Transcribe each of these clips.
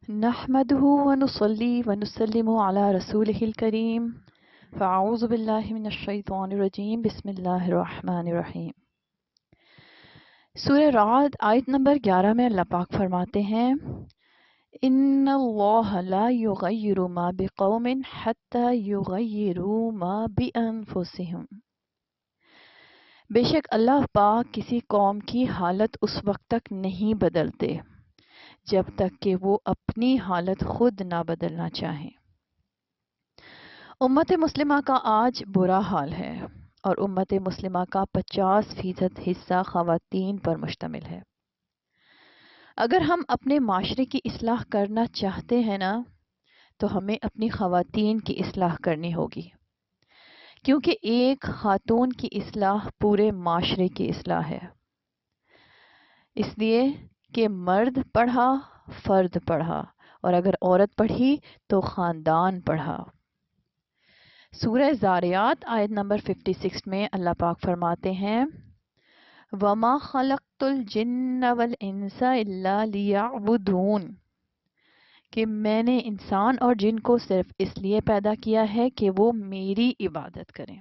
نحمده ونصلي ونسلم على رسوله الكريم فأعوذ بالله من الشیطان الرجیم بسم اللہ الرحمن الرحیم۔ سورہ رعد آیت نمبر 11 میں اللہ پاک فرماتے ہیں ان اللہ لا یغیر ما بقوم حتی یغیروا ما بانفسہم۔ بے شک اللہ پاک کسی قوم کی حالت اس وقت تک نہیں بدلتے جب تک کہ وہ اپنی حالت خود نہ بدلنا چاہیں۔ امت مسلمہ کا آج برا حال ہے اور امت مسلمہ کا 50% حصہ خواتین پر مشتمل ہے۔ اگر ہم اپنے معاشرے کی اصلاح کرنا چاہتے ہیں نا تو ہمیں اپنی خواتین کی اصلاح کرنی ہوگی، کیونکہ ایک خاتون کی اصلاح پورے معاشرے کی اصلاح ہے۔ اس لیے کہ مرد پڑھا فرد پڑھا، اور اگر عورت پڑھی تو خاندان پڑھا۔ سورہ زاریات آیت نمبر 56 میں اللہ پاک فرماتے ہیں وَمَا خَلَقْتُ الْجِنَّ وَالْإِنسَ إِلَّا لِيَعْبُدُونَ، کہ میں نے انسان اور جن کو صرف اس لیے پیدا کیا ہے کہ وہ میری عبادت کریں۔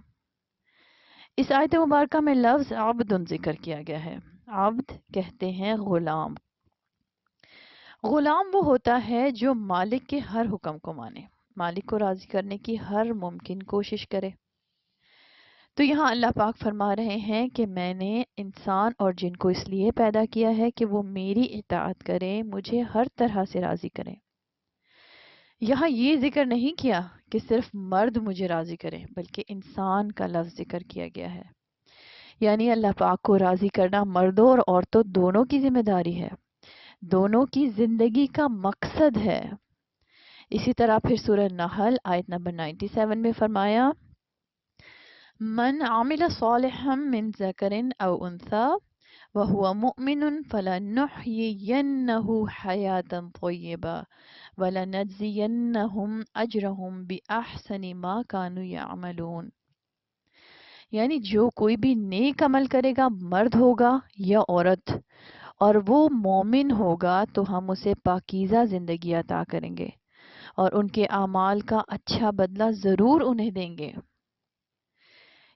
اس آیت مبارکہ میں لفظ عبد ذکر کیا گیا ہے۔ عبد کہتے ہیں غلام۔ غلام وہ ہوتا ہے جو مالک کے ہر حکم کو مانے، مالک کو راضی کرنے کی ہر ممکن کوشش کرے۔ تو یہاں اللہ پاک فرما رہے ہیں کہ میں نے انسان اور جن کو اس لیے پیدا کیا ہے کہ وہ میری اطاعت کریں، مجھے ہر طرح سے راضی کریں۔ یہاں یہ ذکر نہیں کیا کہ صرف مرد مجھے راضی کریں، بلکہ انسان کا لفظ ذکر کیا گیا ہے۔ یعنی اللہ پاک کو راضی کرنا مردوں اور عورتوں دونوں کی ذمہ داری ہے، دونوں کی زندگی کا مقصد ہے۔ اسی طرح پھر سورہ نحل آیت نمبر 97 میں فرمایا من عمل صالحا من ذکر او انثی وهو مؤمن فلنحيينه حیاتا طیبہ ولنجزینہم اجرہم بأحسن ما كانوا يعملون۔ یعنی جو کوئی بھی نیک عمل کرے گا، مرد ہوگا یا عورت، اور وہ مومن ہوگا تو ہم اسے پاکیزہ زندگی عطا کریں گے اور ان کے اعمال کا اچھا بدلہ ضرور انہیں دیں گے۔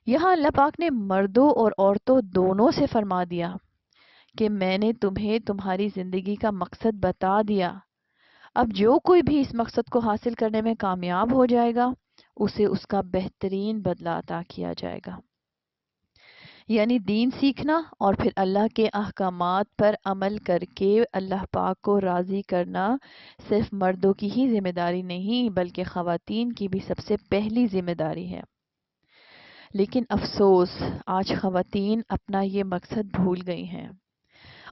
یہاں اللہ پاک نے مردوں اور عورتوں دونوں سے فرما دیا کہ میں نے تمہیں تمہاری زندگی کا مقصد بتا دیا، اب جو کوئی بھی اس مقصد کو حاصل کرنے میں کامیاب ہو جائے گا اسے اس کا بہترین بدلہ عطا کیا جائے گا۔ یعنی دین سیکھنا اور پھر اللہ کے احکامات پر عمل کر کے اللہ پاک کو راضی کرنا صرف مردوں کی ہی ذمہ داری نہیں بلکہ خواتین کی بھی سب سے پہلی ذمہ داری ہے۔ لیکن افسوس آج خواتین اپنا یہ مقصد بھول گئی ہیں،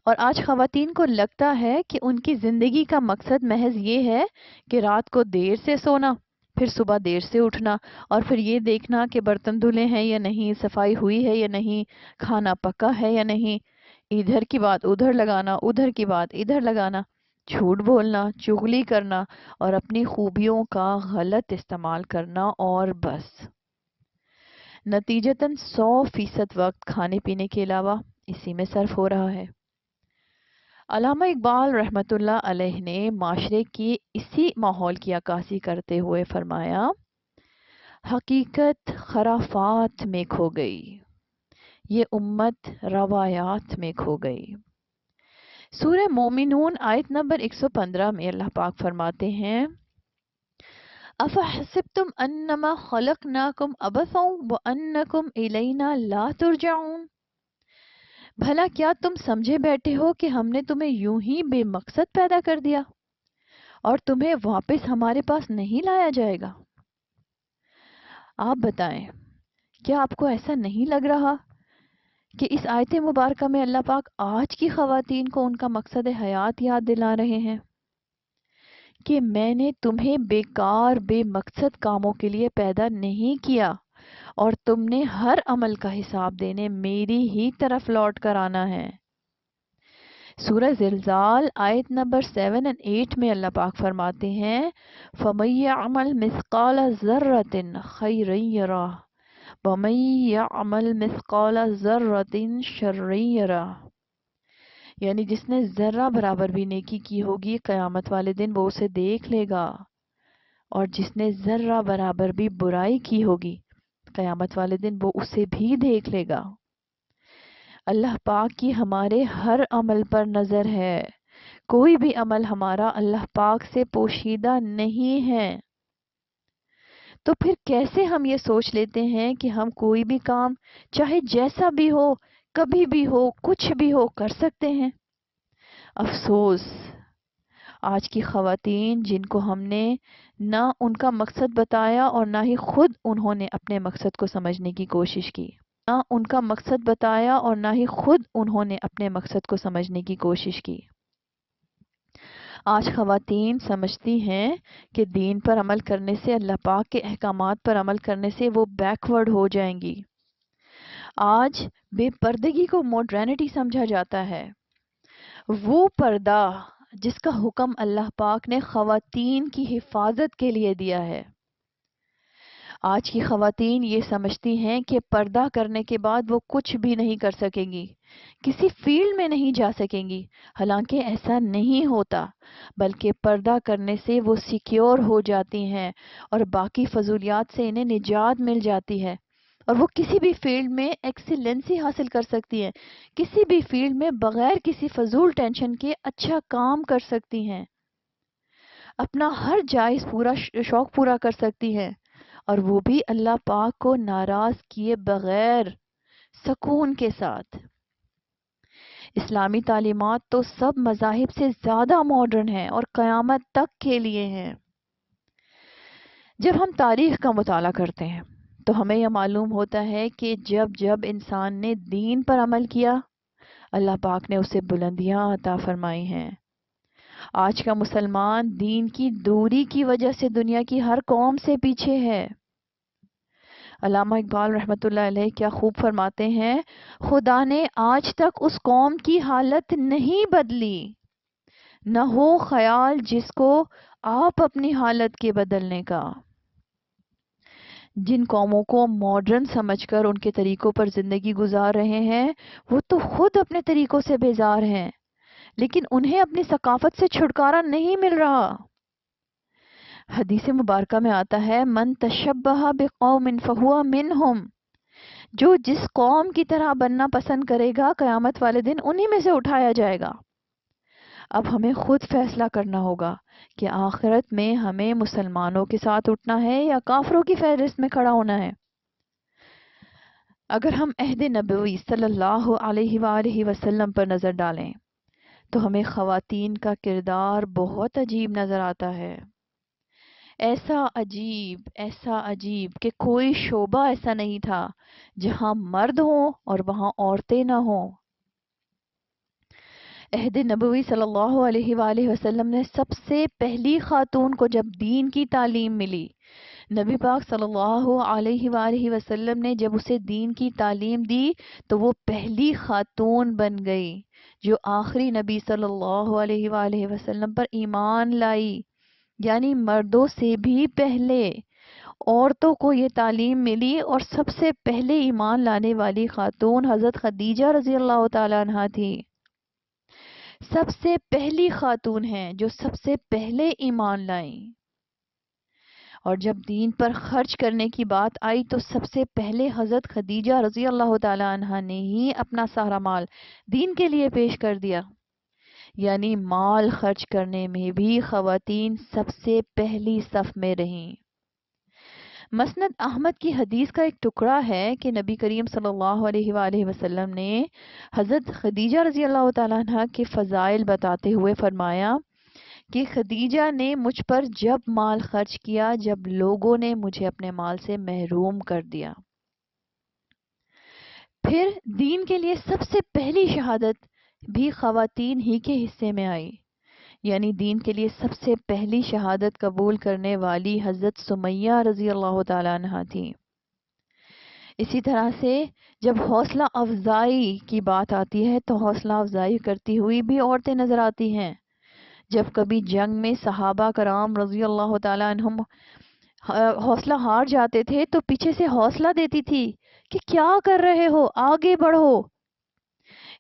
اور آج خواتین کو لگتا ہے کہ ان کی زندگی کا مقصد محض یہ ہے کہ رات کو دیر سے سونا، پھر صبح دیر سے اٹھنا، اور پھر یہ دیکھنا کہ برتن دھلے ہیں یا نہیں، صفائی ہوئی ہے یا نہیں، کھانا پکا ہے یا نہیں، ادھر کی بات ادھر لگانا، ادھر کی بات ادھر لگانا، جھوٹ بولنا، چغلی کرنا اور اپنی خوبیوں کا غلط استعمال کرنا، اور بس نتیجتاً 100% وقت کھانے پینے کے علاوہ اسی میں صرف ہو رہا ہے۔ علامہ اقبال رحمۃ اللہ علیہ نے معاشرے کی اسی ماحول کی عکاسی کرتے ہوئے فرمایا حقیقت خرافات میں کھو گئی، یہ امت روایات میں کھو گئی۔ سورہ مومنون آیت نمبر 115 میں اللہ پاک فرماتے ہیں افحسبتم انما خلقناکم عبثا وانکم الینا لا ترجعون، بھلا کیا تم سمجھے بیٹھے ہو کہ ہم نے تمہیں یوں ہی بے مقصد پیدا کر دیا اور تمہیں واپس ہمارے پاس نہیں لایا جائے گا؟ آپ بتائیں، کیا آپ کو ایسا نہیں لگ رہا کہ اس آیت مبارکہ میں اللہ پاک آج کی خواتین کو ان کا مقصد حیات یاد دلا رہے ہیں کہ میں نے تمہیں بیکار بے مقصد کاموں کے لیے پیدا نہیں کیا، اور تم نے ہر عمل کا حساب دینے میری ہی طرف لوٹ کر آنا ہے۔ سورہ زلزال آیت نمبر 7 اور 8 میں اللہ پاک فرماتے ہیں فَمَن يَعْمَلْ مِثْقَالَ ذَرَّةٍ خَيْرًا يَرَهُ وَمَن يَعْمَلْ مِثْقَالَ ذَرَّةٍ شَرًّا يَرَهُ۔ یعنی جس نے ذرہ برابر بھی نیکی کی ہوگی قیامت والے دن وہ اسے دیکھ لے گا، اور جس نے ذرہ برابر بھی برائی کی ہوگی قیامت والے دن وہ اسے بھی دیکھ لے گا۔ اللہ پاک کی ہمارے ہر عمل پر نظر ہے، کوئی بھی عمل ہمارا اللہ پاک سے پوشیدہ نہیں ہے۔ تو پھر کیسے ہم یہ سوچ لیتے ہیں کہ ہم کوئی بھی کام چاہے جیسا بھی ہو، کبھی بھی ہو، کچھ بھی ہو، کر سکتے ہیں؟ افسوس آج کی خواتین جن کو ہم نے نہ ان کا مقصد بتایا اور نہ ہی خود انہوں نے اپنے مقصد کو سمجھنے کی کوشش کی، نہ ان کا مقصد بتایا اور نہ ہی خود انہوں نے اپنے مقصد کو سمجھنے کی کوشش کی۔ آج خواتین سمجھتی ہیں کہ دین پر عمل کرنے سے، اللہ پاک کے احکامات پر عمل کرنے سے وہ بیکورڈ ہو جائیں گی۔ آج بے پردگی کو ماڈرنٹی سمجھا جاتا ہے، وہ پردہ جس کا حکم اللہ پاک نے خواتین کی حفاظت کے لیے دیا ہے۔ آج کی خواتین یہ سمجھتی ہیں کہ پردہ کرنے کے بعد وہ کچھ بھی نہیں کر سکیں گی، کسی فیلڈ میں نہیں جا سکیں گی، حالانکہ ایسا نہیں ہوتا، بلکہ پردہ کرنے سے وہ سیکیور ہو جاتی ہیں اور باقی فضولیات سے انہیں نجات مل جاتی ہے، اور وہ کسی بھی فیلڈ میں ایکسیلنسی حاصل کر سکتی ہیں، کسی بھی فیلڈ میں بغیر کسی فضول ٹینشن کے اچھا کام کر سکتی ہیں، اپنا ہر جائز شوق پورا کر سکتی ہیں، اور وہ بھی اللہ پاک کو ناراض کیے بغیر، سکون کے ساتھ۔ اسلامی تعلیمات تو سب مذاہب سے زیادہ ماڈرن ہیں اور قیامت تک کے لیے ہیں۔ جب ہم تاریخ کا مطالعہ کرتے ہیں تو ہمیں یہ معلوم ہوتا ہے کہ جب جب انسان نے دین پر عمل کیا، اللہ پاک نے اسے بلندیاں عطا فرمائی ہیں۔ آج کا مسلمان دین کی دوری کی وجہ سے دنیا کی ہر قوم سے پیچھے ہے۔ علامہ اقبال رحمۃ اللہ علیہ کیا خوب فرماتے ہیں، خدا نے آج تک اس قوم کی حالت نہیں بدلی، نہ ہو خیال جس کو آپ اپنی حالت کے بدلنے کا۔ جن قوموں کو ماڈرن سمجھ کر ان کے طریقوں پر زندگی گزار رہے ہیں، وہ تو خود اپنے طریقوں سے بیزار ہیں، لیکن انہیں اپنی ثقافت سے چھٹکارا نہیں مل رہا۔ حدیث مبارکہ میں آتا ہے، من تشبہ بقوم فہو منہم، جو جس قوم کی طرح بننا پسند کرے گا قیامت والے دن انہی میں سے اٹھایا جائے گا۔ اب ہمیں خود فیصلہ کرنا ہوگا کہ آخرت میں ہمیں مسلمانوں کے ساتھ اٹھنا ہے یا کافروں کی فہرست میں کھڑا ہونا ہے۔ اگر ہم عہد نبوی صلی اللہ علیہ وآلہ وسلم پر نظر ڈالیں تو ہمیں خواتین کا کردار بہت عجیب نظر آتا ہے۔ ایسا عجیب کہ کوئی شعبہ ایسا نہیں تھا جہاں مرد ہوں اور وہاں عورتیں نہ ہوں۔ عہد نبوی صلی اللہ علیہ وآلہ وسلم نے سب سے پہلی خاتون کو جب دین کی تعلیم ملی، نبی پاک صلی اللہ علیہ وآلہ وسلم نے جب اسے دین کی تعلیم دی تو وہ پہلی خاتون بن گئی جو آخری نبی صلی اللہ علیہ وآلہ وسلم پر ایمان لائی، یعنی مردوں سے بھی پہلے عورتوں کو یہ تعلیم ملی، اور سب سے پہلے ایمان لانے والی خاتون حضرت خدیجہ رضی اللہ تعالی عنہا تھی۔ سب سے پہلی خاتون ہیں جو سب سے پہلے ایمان لائیں، اور جب دین پر خرچ کرنے کی بات آئی تو سب سے پہلے حضرت خدیجہ رضی اللہ تعالی عنہا نے ہی اپنا سارا مال دین کے لیے پیش کر دیا، یعنی مال خرچ کرنے میں بھی خواتین سب سے پہلی صف میں رہیں۔ مسند احمد کی حدیث کا ایک ٹکڑا ہے کہ نبی کریم صلی اللہ علیہ وآلہ وسلم نے حضرت خدیجہ رضی اللہ تعالیٰ عنہ کے فضائل بتاتے ہوئے فرمایا کہ خدیجہ نے مجھ پر جب مال خرچ کیا جب لوگوں نے مجھے اپنے مال سے محروم کر دیا۔ پھر دین کے لیے سب سے پہلی شہادت بھی خواتین ہی کے حصے میں آئی، یعنی دین کے لیے سب سے پہلی شہادت قبول کرنے والی حضرت سمیہ رضی اللہ تعالی عنہا تھی۔ اسی طرح سے جب حوصلہ افزائی کی بات آتی ہے تو حوصلہ افزائی کرتی ہوئی بھی عورتیں نظر آتی ہیں۔ جب کبھی جنگ میں صحابہ کرام رضی اللہ تعالی عنہم حوصلہ ہار جاتے تھے تو پیچھے سے حوصلہ دیتی تھی کہ کیا کر رہے ہو، آگے بڑھو۔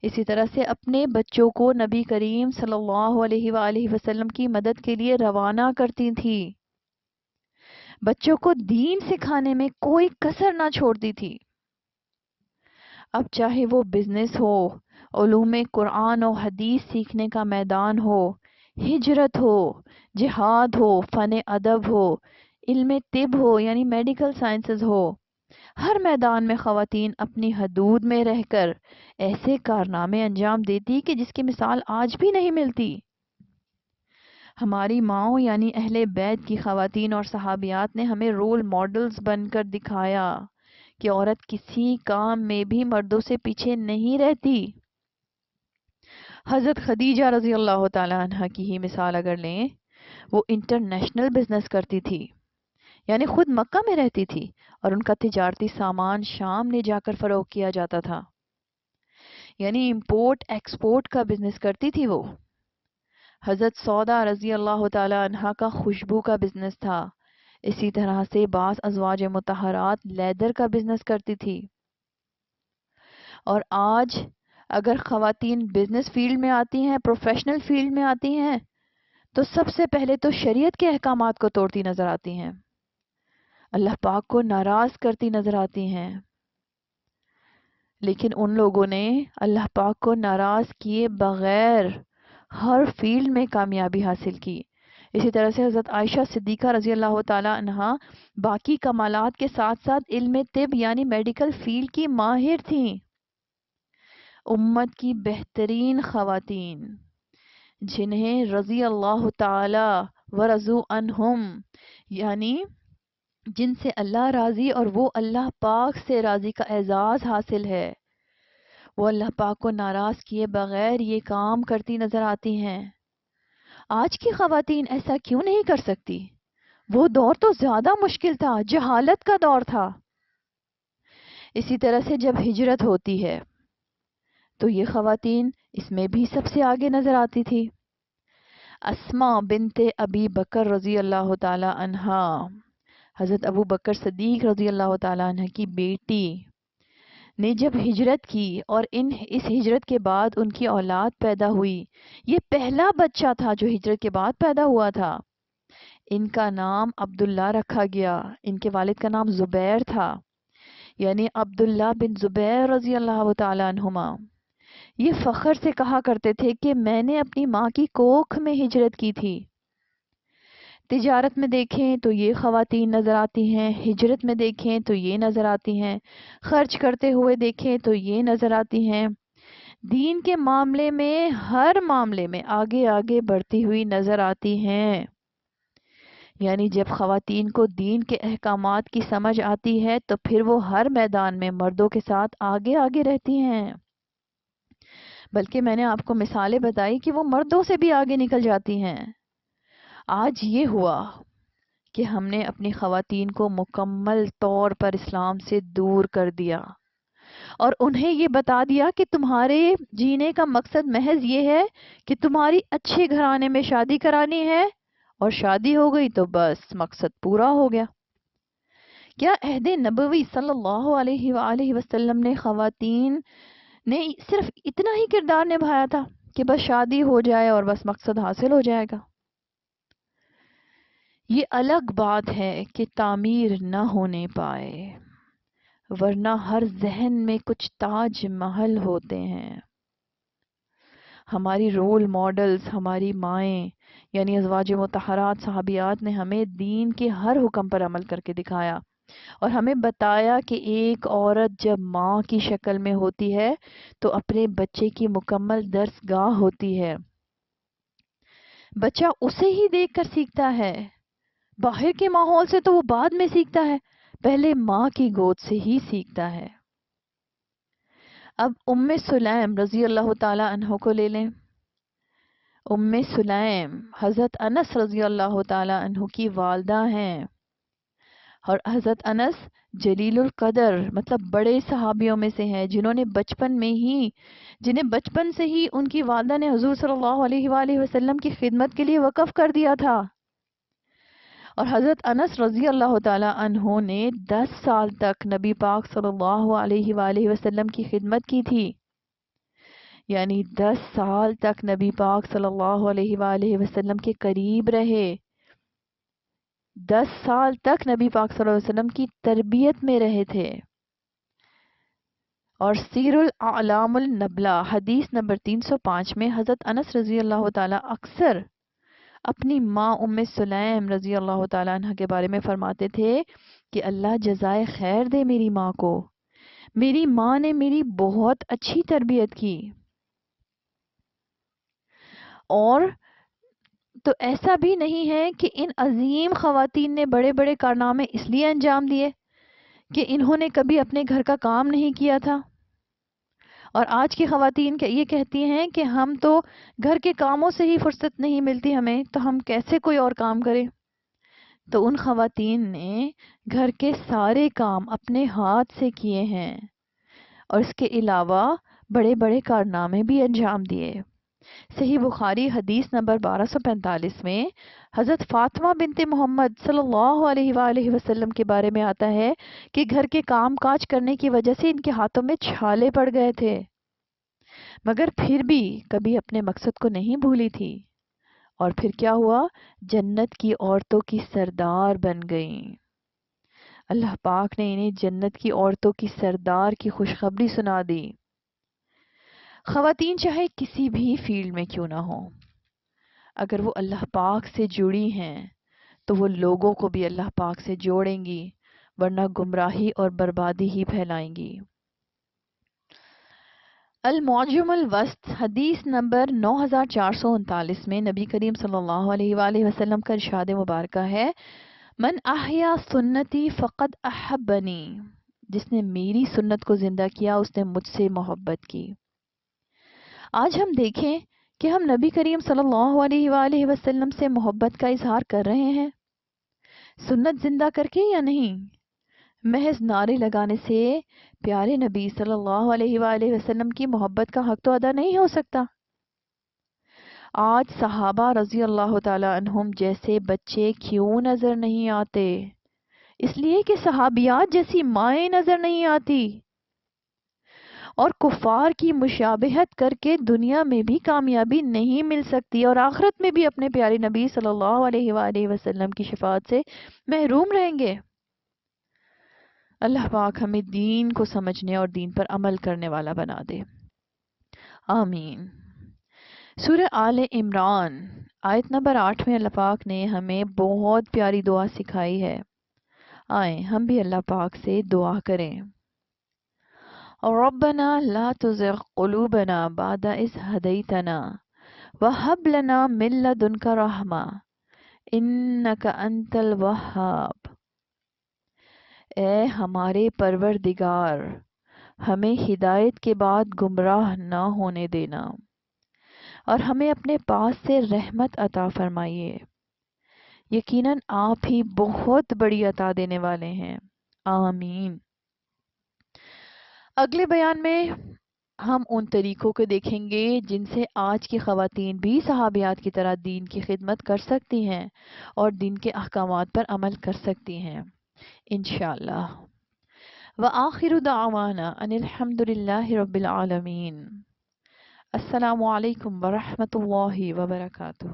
اسی طرح سے اپنے بچوں کو نبی کریم صلی اللہ علیہ وآلہ وسلم کی مدد کے لیے روانہ کرتی تھی، بچوں کو دین سکھانے میں کوئی کسر نہ چھوڑتی تھی۔ اب چاہے وہ بزنس ہو، علوم قرآن و حدیث سیکھنے کا میدان ہو، ہجرت ہو، جہاد ہو، فن ادب ہو، علم طب ہو یعنی میڈیکل سائنسز ہو، ہر میدان میں خواتین اپنی حدود میں رہ کر ایسے کارنامے انجام دیتی کہ جس کی مثال آج بھی نہیں ملتی۔ ہماری ماؤں یعنی اہل بیت کی خواتین اور صحابیات نے ہمیں رول ماڈلز بن کر دکھایا کہ عورت کسی کام میں بھی مردوں سے پیچھے نہیں رہتی۔ حضرت خدیجہ رضی اللہ تعالی عنہ کی ہی مثال اگر لیں، وہ انٹرنیشنل بزنس کرتی تھی، یعنی خود مکہ میں رہتی تھی اور ان کا تجارتی سامان شام لے جا کر فروخت کیا جاتا تھا، یعنی امپورٹ ایکسپورٹ کا بزنس کرتی تھی وہ۔ حضرت سودا رضی اللہ تعالی عنہ کا خوشبو کا بزنس تھا، اسی طرح سے بعض ازواج مطہرات لیدر کا بزنس کرتی تھی۔ اور آج اگر خواتین بزنس فیلڈ میں آتی ہیں، پروفیشنل فیلڈ میں آتی ہیں، تو سب سے پہلے تو شریعت کے احکامات کو توڑتی نظر آتی ہیں، اللہ پاک کو ناراض کرتی نظر آتی ہیں۔ لیکن ان لوگوں نے اللہ پاک کو ناراض کیے بغیر ہر فیلڈ میں کامیابی حاصل کی۔ اسی طرح سے حضرت عائشہ صدیقہ رضی اللہ تعالی عنہا باقی کمالات کے ساتھ ساتھ علم طب یعنی میڈیکل فیلڈ کی ماہر تھیں۔ امت کی بہترین خواتین جنہیں رضی اللہ تعالی ورضوا عنہم یعنی جن سے اللہ راضی اور وہ اللہ پاک سے راضی کا اعزاز حاصل ہے، وہ اللہ پاک کو ناراض کیے بغیر یہ کام کرتی نظر آتی ہیں۔ آج کی خواتین ایسا کیوں نہیں کر سکتی؟ وہ دور تو زیادہ مشکل تھا، جہالت کا دور تھا۔ اسی طرح سے جب ہجرت ہوتی ہے تو یہ خواتین اس میں بھی سب سے آگے نظر آتی تھی۔ اسماء بنت ابی بکر رضی اللہ تعالی عنہا، حضرت ابو بکر صدیق رضی اللہ تعالی عنہ کی بیٹی نے جب ہجرت کی اور اس ہجرت کے بعد ان کی اولاد پیدا ہوئی، یہ پہلا بچہ تھا جو ہجرت کے بعد پیدا ہوا تھا۔ ان کا نام عبداللہ رکھا گیا، ان کے والد کا نام زبیر تھا، یعنی عبداللہ بن زبیر رضی اللہ تعالی عنہما۔ یہ فخر سے کہا کرتے تھے کہ میں نے اپنی ماں کی کوکھ میں ہجرت کی تھی۔ تجارت میں دیکھیں تو یہ خواتین نظر آتی ہیں، ہجرت میں دیکھیں تو یہ نظر آتی ہیں، خرچ کرتے ہوئے دیکھیں تو یہ نظر آتی ہیں، دین کے معاملے میں ہر معاملے میں آگے آگے بڑھتی ہوئی نظر آتی ہیں۔ یعنی جب خواتین کو دین کے احکامات کی سمجھ آتی ہے تو پھر وہ ہر میدان میں مردوں کے ساتھ آگے آگے رہتی ہیں، بلکہ میں نے آپ کو مثالیں بتائی کہ وہ مردوں سے بھی آگے نکل جاتی ہیں۔ آج یہ ہوا کہ ہم نے اپنی خواتین کو مکمل طور پر اسلام سے دور کر دیا اور انہیں یہ بتا دیا کہ تمہارے جینے کا مقصد محض یہ ہے کہ تمہاری اچھے گھرانے میں شادی کرانی ہے، اور شادی ہو گئی تو بس مقصد پورا ہو گیا۔ کیا عہد نبوی صلی اللہ علیہ وآلہ وسلم نے خواتین نے صرف اتنا ہی کردار نبھایا تھا کہ بس شادی ہو جائے اور بس مقصد حاصل ہو جائے گا؟ یہ الگ بات ہے کہ تعمیر نہ ہونے پائے، ورنہ ہر ذہن میں کچھ تاج محل ہوتے ہیں۔ ہماری رول ماڈلز، ہماری مائیں یعنی ازواج مطہرات صحابیات نے ہمیں دین کے ہر حکم پر عمل کر کے دکھایا اور ہمیں بتایا کہ ایک عورت جب ماں کی شکل میں ہوتی ہے تو اپنے بچے کی مکمل درسگاہ ہوتی ہے۔ بچہ اسے ہی دیکھ کر سیکھتا ہے، باہر کے ماحول سے تو وہ بعد میں سیکھتا ہے، پہلے ماں کی گود سے ہی سیکھتا ہے۔ اب ام سلیم رضی اللہ تعالی عنہ کو لے لیں۔ ام سلیم حضرت انس رضی اللہ تعالی عنہ کی والدہ ہیں، اور حضرت انس جلیل القدر مطلب بڑے صحابیوں میں سے ہیں جنہیں بچپن سے ہی ان کی والدہ نے حضور صلی اللہ علیہ وآلہ وسلم کی خدمت کے لیے وقف کر دیا تھا، اور حضرت انس رضی اللہ تعالی عنہ نے 10 سال تک نبی پاک صلی اللہ علیہ وآلہ وسلم کی خدمت کی تھی۔ یعنی 10 سال تک نبی پاک صلی اللہ علیہ وآلہ وسلم کے قریب رہے، 10 سال تک نبی پاک صلی اللہ علیہ وسلم کی تربیت میں رہے تھے۔ اور سیر الاعلام النبلہ حدیث نمبر 305 میں حضرت انس رضی اللہ تعالیٰ اکثر اپنی ماں ام سلیم رضی اللہ تعالیٰ عنہ کے بارے میں فرماتے تھے کہ اللہ جزائے خیر دے میری ماں کو، میری ماں نے میری بہت اچھی تربیت کی۔ اور تو ایسا بھی نہیں ہے کہ ان عظیم خواتین نے بڑے بڑے کارنامے اس لیے انجام دیے کہ انہوں نے کبھی اپنے گھر کا کام نہیں کیا تھا، اور آج کی خواتین یہ کہتی ہیں کہ ہم تو گھر کے کاموں سے ہی فرصت نہیں ملتی ہمیں، تو ہم کیسے کوئی اور کام کریں۔ تو ان خواتین نے گھر کے سارے کام اپنے ہاتھ سے کیے ہیں، اور اس کے علاوہ بڑے بڑے کارنامے بھی انجام دیے۔ صحیح بخاری حدیث نمبر 1245 میں حضرت فاطمہ بنت محمد صلی اللہ علیہ وآلہ وسلم کے بارے میں آتا ہے کہ گھر کے کام کاج کرنے کی وجہ سے ان کے ہاتھوں میں چھالے پڑ گئے تھے، مگر پھر بھی کبھی اپنے مقصد کو نہیں بھولی تھی، اور پھر کیا ہوا، جنت کی عورتوں کی سردار بن گئیں۔ اللہ پاک نے انہیں جنت کی عورتوں کی سردار کی خوشخبری سنا دی۔ خواتین چاہے کسی بھی فیلڈ میں کیوں نہ ہوں، اگر وہ اللہ پاک سے جڑی ہیں تو وہ لوگوں کو بھی اللہ پاک سے جوڑیں گی، ورنہ گمراہی اور بربادی ہی پھیلائیں گی۔ المعجم الوسط حدیث نمبر 9439 میں نبی کریم صلی اللہ علیہ وآلہ وسلم کا ارشاد مبارکہ ہے، من احیا سنتی فقد احبنی، جس نے میری سنت کو زندہ کیا اس نے مجھ سے محبت کی۔ آج ہم دیکھیں کہ ہم نبی کریم صلی اللہ علیہ وآلہ وسلم سے محبت کا اظہار کر رہے ہیں سنت زندہ کر کے یا نہیں؟ محض نعرے لگانے سے پیارے نبی صلی اللہ علیہ وآلہ وسلم کی محبت کا حق تو ادا نہیں ہو سکتا۔ آج صحابہ رضی اللہ تعالی عنہم جیسے بچے کیوں نظر نہیں آتے؟ اس لیے کہ صحابیات جیسی مائیں نظر نہیں آتی، اور کفار کی مشابہت کر کے دنیا میں بھی کامیابی نہیں مل سکتی، اور آخرت میں بھی اپنے پیارے نبی صلی اللہ علیہ وآلہ وسلم کی شفاعت سے محروم رہیں گے۔ اللہ پاک ہمیں دین کو سمجھنے اور دین پر عمل کرنے والا بنا دے، آمین۔ سورہ آل عمران آیت نمبر 8 میں اللہ پاک نے ہمیں بہت پیاری دعا سکھائی ہے، آئیں ہم بھی اللہ پاک سے دعا کریں۔ ربنا لا تزغ قلوبنا بعد إذ هديتنا وهب لنا من لدنك رحمة إنك أنت الوهاب۔ اے ہمارے پروردگار، ہمیں ہدایت کے بعد گمراہ نہ ہونے دینا، اور ہمیں اپنے پاس سے رحمت عطا فرمائیے، یقیناً آپ ہی بہت بڑی عطا دینے والے ہیں، آمین۔ اگلے بیان میں ہم ان طریقوں کو دیکھیں گے جن سے آج کی خواتین بھی صحابیات کی طرح دین کی خدمت کر سکتی ہیں اور دین کے احکامات پر عمل کر سکتی ہیں انشاءاللہ۔ وآخر دعوانا ان الحمد للہ رب العالمین۔ السلام علیکم ورحمۃ اللہ وبرکاتہ۔